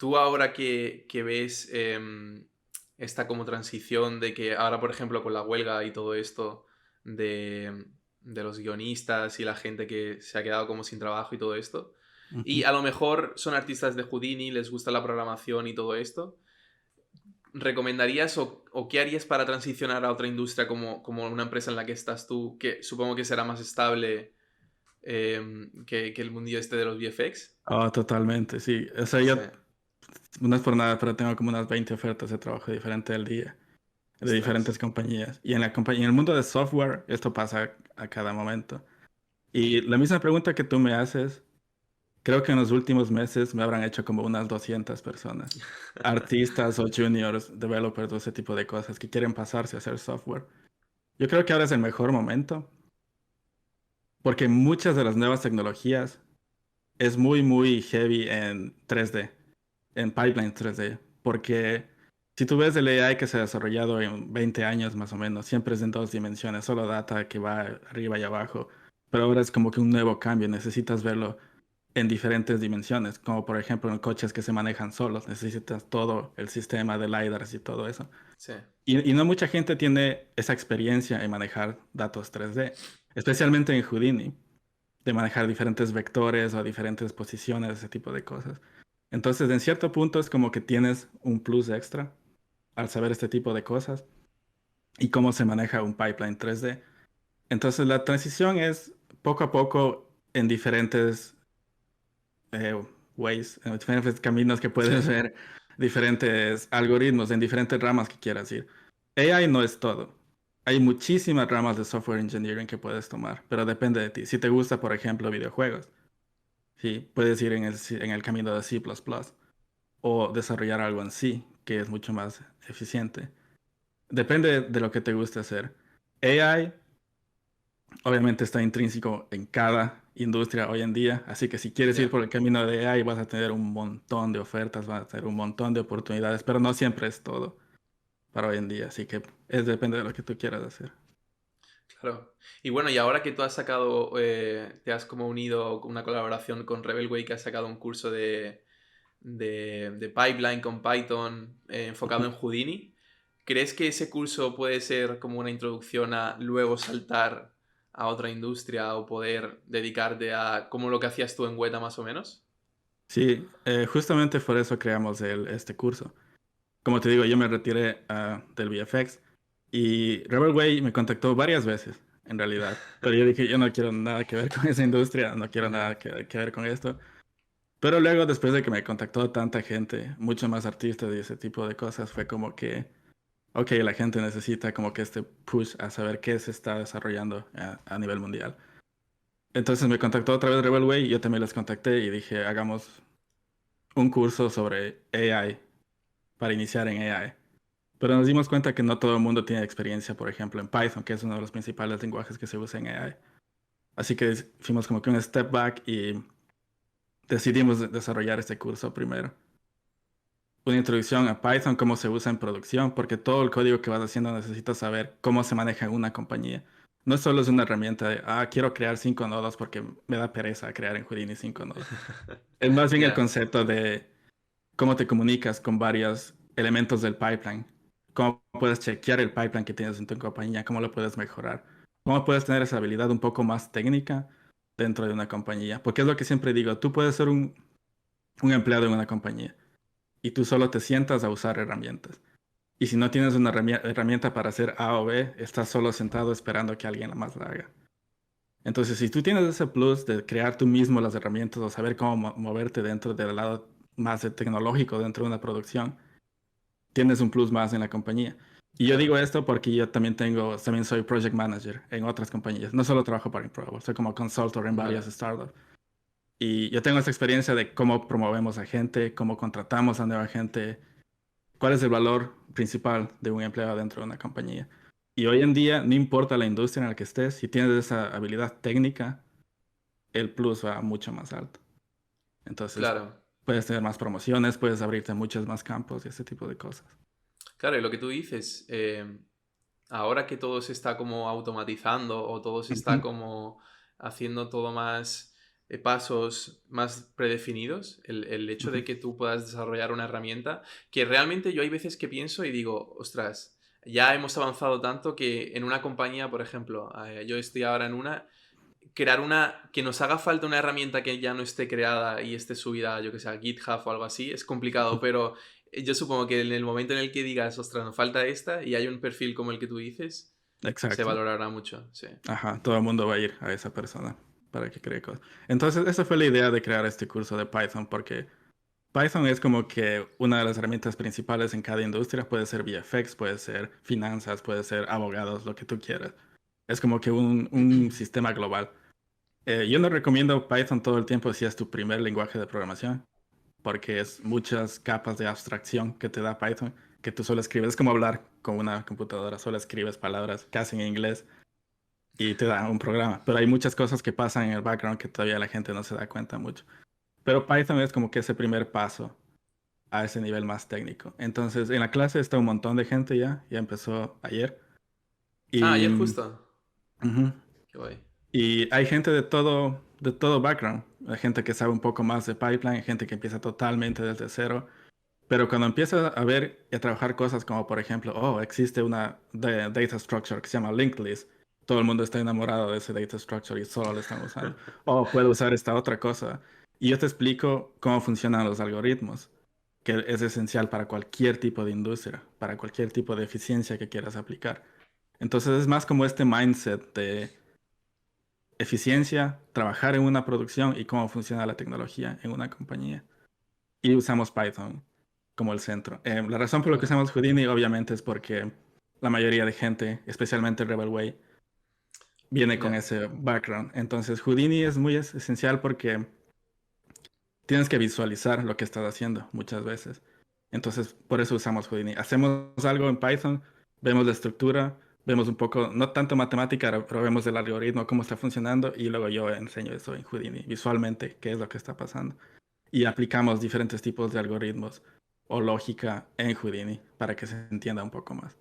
tú ahora que ves esta como transición de que ahora, por ejemplo, con la huelga y todo esto de los guionistas y la gente que se ha quedado como sin trabajo y todo esto, y Ujú. a lo mejor son artistas de Houdini, les gusta la programación y todo esto, ¿recomendarías o qué harías para transicionar a otra industria como una empresa en la que estás tú, que supongo que será más estable que el mundillo este de los VFX? Oh, totalmente, sí. O sea, Sí, yo no es por nada, pero tengo como unas 20 ofertas de trabajo diferente al día, de ostras. diferentes compañías. Y en la compañía, en el mundo de software, esto pasa a cada momento. Y la misma pregunta que tú me haces, creo que en los últimos meses me habrán hecho como unas 200 personas. Artistas o juniors, developers, ese tipo de cosas que quieren pasarse a hacer software. Yo creo que ahora es el mejor momento porque muchas de las nuevas tecnologías es muy, muy heavy en 3D, en pipeline 3D, porque si tú ves el AI que se ha desarrollado en 20 años más o menos, siempre es en dos dimensiones, solo data que va arriba y abajo, pero ahora es como que un nuevo cambio, necesitas verlo en diferentes dimensiones, como por ejemplo en coches que se manejan solos, necesitas todo el sistema de LiDARs y todo eso. Sí, Y no mucha gente tiene esa experiencia en manejar datos 3D, especialmente en Houdini, de manejar diferentes vectores o diferentes posiciones, ese tipo de cosas. Entonces, en cierto punto es como que tienes un plus extra al saber este tipo de cosas y cómo se maneja un pipeline 3D. Entonces, la transición es poco a poco en diferentes ways, en diferentes caminos que sí, puedes ver, diferentes algoritmos en diferentes ramas que quieras ir. AI no es todo. Hay muchísimas ramas de software engineering que puedes tomar, pero depende de ti. Si te gusta, por ejemplo, videojuegos, sí, puedes ir en el camino de C++ o desarrollar algo en C, que es mucho más eficiente. Depende de lo que te guste hacer. AI obviamente está intrínseco en cada industria hoy en día, así que si quieres ir ya. por el camino de AI vas a tener un montón de ofertas, vas a tener un montón de oportunidades, pero no siempre es todo para hoy en día, así que depende de lo que tú quieras hacer. Claro. Y bueno, y ahora que tú has sacado, te has como unido con una colaboración con Rebelway, que has sacado un curso de pipeline con Python enfocado en Houdini, ¿crees que ese curso puede ser como una introducción a luego saltar a otra industria o poder dedicarte a como lo que hacías tú en Weta más o menos? Sí, justamente por eso creamos este curso. Como te digo, yo me retiré del VFX y Rebel Way me contactó varias veces, en realidad. Pero yo dije, yo no quiero nada que ver con esa industria, no quiero nada Ya, que ver con esto. Pero luego, después de que me contactó tanta gente, mucho más artistas y ese tipo de cosas, fue como que, ok, la gente necesita como que este push a saber qué se está desarrollando a nivel mundial. Entonces me contactó otra vez Rebel Way y yo también les contacté y dije, hagamos un curso sobre AI para iniciar en AI. Pero nos dimos cuenta que no todo el mundo tiene experiencia, por ejemplo, en Python, que es uno de los principales lenguajes que se usa en AI. Así que fuimos como que un step back y decidimos desarrollar este curso primero. Una introducción a Python, cómo se usa en producción, porque todo el código que vas haciendo necesitas saber cómo se maneja en una compañía. No solo es una herramienta de, quiero crear 5 nodos porque me da pereza crear en Houdini 5 nodos. Es más bien el ya, concepto de cómo te comunicas con varios elementos del pipeline, cómo puedes chequear el pipeline que tienes en tu compañía, cómo lo puedes mejorar, cómo puedes tener esa habilidad un poco más técnica dentro de una compañía. Porque es lo que siempre digo, tú puedes ser un empleado en una compañía y tú solo te sientas a usar herramientas. Y si no tienes una herramienta para hacer A o B, estás solo sentado esperando que alguien más la haga. Entonces, si tú tienes ese plus de crear tú mismo las herramientas o saber cómo moverte dentro del lado más tecnológico dentro de una producción, tienes un plus más en la compañía. Y yo digo claro. esto porque yo también soy project manager en otras compañías. No solo trabajo para Improbable, soy como consultor en varias Vale. startups. Y yo tengo esta experiencia de cómo promovemos a gente, cómo contratamos a nueva gente, cuál es el valor principal de un empleado dentro de una compañía. Y hoy en día, no importa la industria en la que estés, si tienes esa habilidad técnica, el plus va mucho más alto. Entonces, Claro. puedes tener más promociones, puedes abrirte muchos más campos y ese tipo de cosas. Claro, y lo que tú dices, ahora que todo se está como automatizando o todo se está Ujú. como haciendo todo más, pasos más predefinidos, el hecho de que tú puedas desarrollar una herramienta que realmente yo hay veces que pienso y digo, ostras, ya hemos avanzado tanto que en una compañía, por ejemplo, yo estoy ahora en una, crear una, que nos haga falta una herramienta que ya no esté creada y esté subida, yo que sé, a GitHub o algo así, es complicado, pero yo supongo que en el momento en el que digas, ostras, nos falta esta y hay un perfil como el que tú dices, se Exacto. valorará mucho, sí. Ajá, todo el mundo va a ir a esa persona para que cree cosas. Entonces, esa fue la idea de crear este curso de Python, porque Python es como que una de las herramientas principales en cada industria. Puede ser VFX, puede ser finanzas, puede ser abogados, lo que tú quieras. Es como que un sistema global. Yo no recomiendo Python todo el tiempo si es tu primer lenguaje de programación, porque es muchas capas de abstracción que te da Python, que tú solo escribes. Es como hablar con una computadora, solo escribes palabras casi en inglés y te da un programa. Pero hay muchas cosas que pasan en el background que todavía la gente no se da cuenta mucho. Pero Python es como que ese primer paso a ese nivel más técnico. Entonces, en la clase está un montón de gente ya empezó ayer. Ah, Y, ayer justo. ujú, Qué guay. y hay gente de todo background. Hay gente que sabe un poco más de pipeline, hay gente que empieza totalmente desde cero. Pero cuando empiezas a ver y a trabajar cosas como, por ejemplo, oh, existe una data structure que se llama linked list. Todo el mundo está enamorado de ese data structure y solo lo están usando. Oh, puedo usar esta otra cosa. Y yo te explico cómo funcionan los algoritmos, que es esencial para cualquier tipo de industria, para cualquier tipo de eficiencia que quieras aplicar. Entonces es más como este mindset de eficiencia, trabajar en una producción y cómo funciona la tecnología en una compañía. Y usamos Python como el centro. La razón por la que Claro. usamos Houdini obviamente es porque la mayoría de gente, especialmente Rebel Way, viene con Ya. ese background. Entonces Houdini es muy esencial porque tienes que visualizar lo que estás haciendo muchas veces. Entonces por eso usamos Houdini. Hacemos algo en Python, vemos la estructura, vemos un poco, no tanto matemática, pero vemos el algoritmo, cómo está funcionando y luego yo enseño eso en Houdini, visualmente, qué es lo que está pasando. Y aplicamos diferentes tipos de algoritmos o lógica en Houdini para que se entienda un poco más.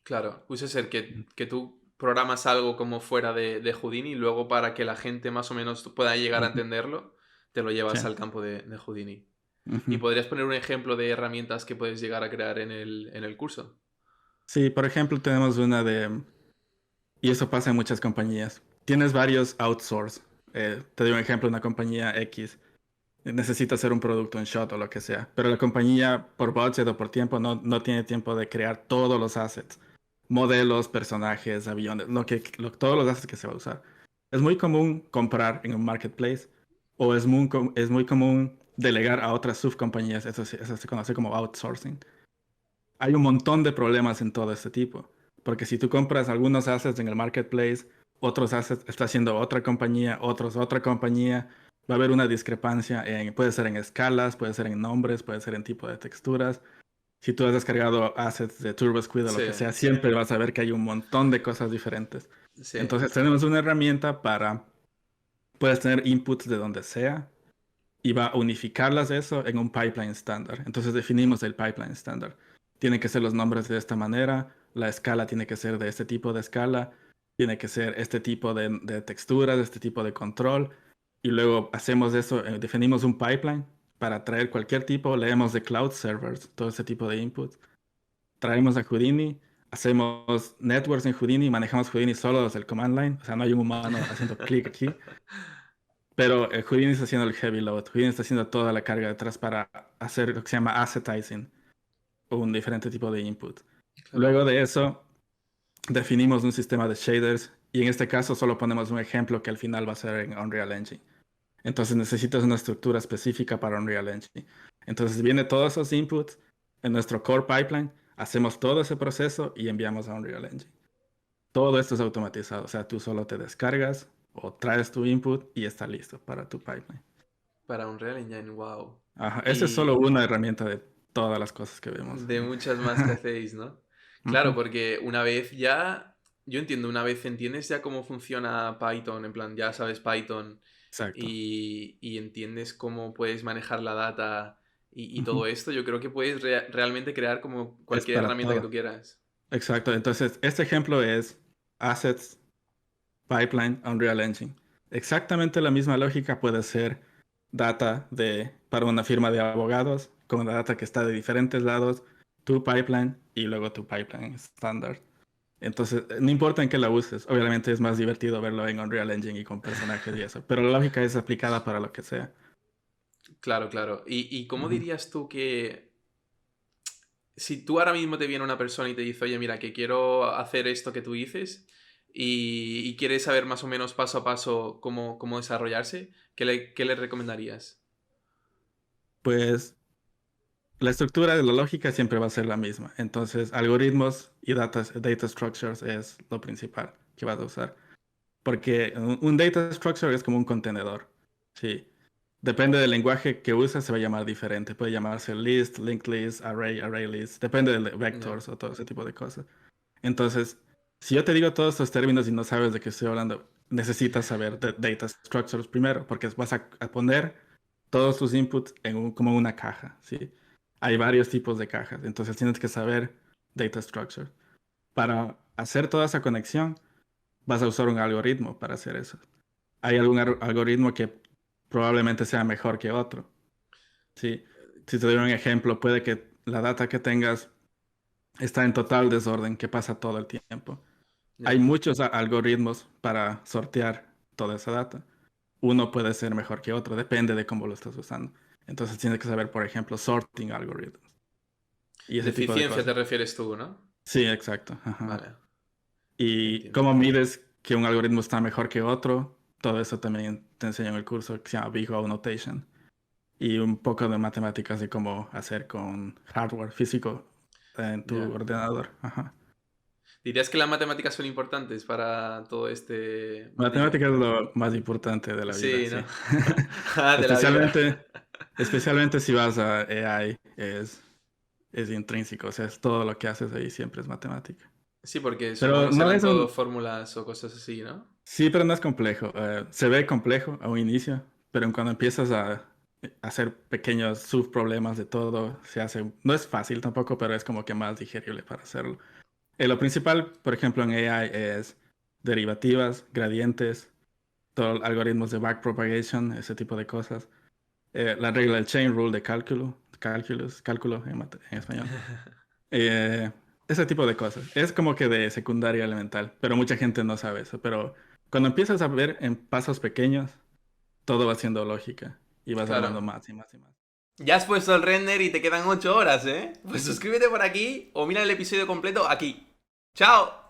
Claro, puede ser que tú programas algo como fuera de Houdini y luego para que la gente más o menos pueda llegar a Ujú. entenderlo, te lo Sí. llevas al campo de Houdini. ¿Y Ujú. podrías poner un ejemplo de herramientas que puedes llegar a crear en el curso? Sí, por ejemplo, tenemos una de, y eso pasa en muchas compañías. Tienes varios outsource. Te doy un ejemplo, una compañía X necesita hacer un producto, un shot o lo que sea, pero la compañía por budget o por tiempo no tiene tiempo de crear todos los assets, modelos, personajes, aviones, todos los assets que se va a usar. Es muy común comprar en un marketplace o es muy común delegar a otras subcompañías, eso se conoce como outsourcing. Hay un montón de problemas en todo este tipo, porque si tú compras algunos assets en el marketplace, otros assets está haciendo otra compañía, otros otra compañía, va a haber una discrepancia puede ser en escalas, puede ser en nombres, puede ser en tipo de texturas. Si tú has descargado assets de TurboSquid o lo Sí, que sea, siempre vas a ver que hay un montón de cosas diferentes. sí, Entonces tenemos una herramienta para, puedes tener inputs de donde sea y va a unificarlas eso en un pipeline estándar. Entonces definimos el pipeline estándar. Tienen que ser los nombres de esta manera, la escala tiene que ser de este tipo de escala, tiene que ser este tipo de texturas, este tipo de control, y luego hacemos eso, definimos un pipeline para traer cualquier tipo, leemos de cloud servers, todo ese tipo de inputs, traemos a Houdini, hacemos networks en Houdini, manejamos Houdini solo desde el command line, o sea, no hay un humano haciendo clic aquí. Pero Houdini está haciendo el heavy load. Houdini está haciendo toda la carga detrás para hacer lo que se llama assetizing, un diferente tipo de input. claro. Luego de eso, definimos un sistema de shaders y en este caso solo ponemos un ejemplo que al final va a ser en Unreal Engine. Entonces necesitas una estructura específica para Unreal Engine. Entonces viene todos esos inputs en nuestro core pipeline, hacemos todo ese proceso y enviamos a Unreal Engine. Todo esto es automatizado, o sea, tú solo te descargas o traes tu input y está listo para tu pipeline. Para un Real Engine, wow. Ajá, esa es solo Y una herramienta de todas las cosas que vemos. de muchas más que hacéis, ¿no? Claro, Ujú. porque una vez ya, yo entiendo, una vez entiendes ya cómo funciona Python, en plan, ya sabes Python Exacto. y entiendes cómo puedes manejar la data y Ujú. todo esto, yo creo que puedes realmente crear como Es cualquier para herramienta que todo. tú quieras. Exacto. Entonces, este ejemplo es Assets Pipeline Unreal Engine. exactamente la misma lógica puede ser data para una firma de abogados, con data que está de diferentes lados, tu pipeline y luego tu pipeline estándar. Entonces, no importa en qué la uses, obviamente es más divertido verlo en Unreal Engine y con personajes y eso, pero la lógica es aplicada para lo que sea. Claro, claro. ¿Y cómo Ujú. dirías tú que si tú ahora mismo te viene una persona y te dice, oye, mira, que quiero hacer esto que tú dices y quieres saber más o menos paso a paso cómo desarrollarse, ¿qué le recomendarías? Pues la estructura de la lógica siempre va a ser la misma. Entonces, algoritmos y data structures es lo principal que vas a usar. Porque un data structure es como un contenedor. Sí. Depende del lenguaje que uses, se va a llamar diferente. Puede llamarse list, linked list, array, array list. Depende de Ya. vectors o todo ese tipo de cosas. Entonces, si yo te digo todos estos términos y no sabes de qué estoy hablando, necesitas saber de data structures primero, porque vas a poner todos tus inputs como una caja, ¿sí? Hay varios tipos de cajas, entonces tienes que saber data structure. Para hacer toda esa conexión, vas a usar un algoritmo para hacer eso. Hay algún algoritmo que probablemente sea mejor que otro, ¿sí? Si te doy un ejemplo, puede que la data que tengas está en total desorden, que pasa todo el tiempo. Hay Ya. muchos algoritmos para sortear toda esa data. Uno puede ser mejor que otro, depende de cómo lo estás usando. Entonces tienes que saber, por ejemplo, sorting algorithms y De ese tipo de eficiencia te cosas. refieres tú, ¿no? Sí, exacto. Ajá. Vale, Y entiendo. cómo mides que un algoritmo está mejor que otro, todo eso también te enseño en el curso que se llama Big O Notation. Y un poco de matemáticas de cómo hacer con hardware físico en tu Ya. ordenador. Ajá. ¿Dirías que las matemáticas son importantes para todo este mundillo? Matemática es lo más importante de la vida, Sí, sí. ¿no? Ah, de la vida. Especialmente, especialmente si vas a AI, es intrínseco, o sea, es todo lo que haces ahí siempre es matemática. Sí, porque supongo Pero que no serán es todo un, fórmulas o cosas así, ¿no? sí, pero no es complejo. Se ve complejo a un inicio, pero cuando empiezas a hacer pequeños subproblemas de todo, se hace, no es fácil tampoco, pero es como que más digerible para hacerlo. Lo principal, por ejemplo, en AI es derivativas, gradientes, todo, algoritmos de backpropagation, ese tipo de cosas. La regla del chain rule de cálculo en español. Eh, Ese tipo de cosas. Es como que de secundaria elemental, pero mucha gente no sabe eso. Pero cuando empiezas a ver en pasos pequeños, todo va siendo lógica y vas armando Claro. más y más y más. Ya has puesto el render y te quedan 8 horas, ¿eh? Pues suscríbete por aquí o mira el episodio completo aquí. ¡Chao!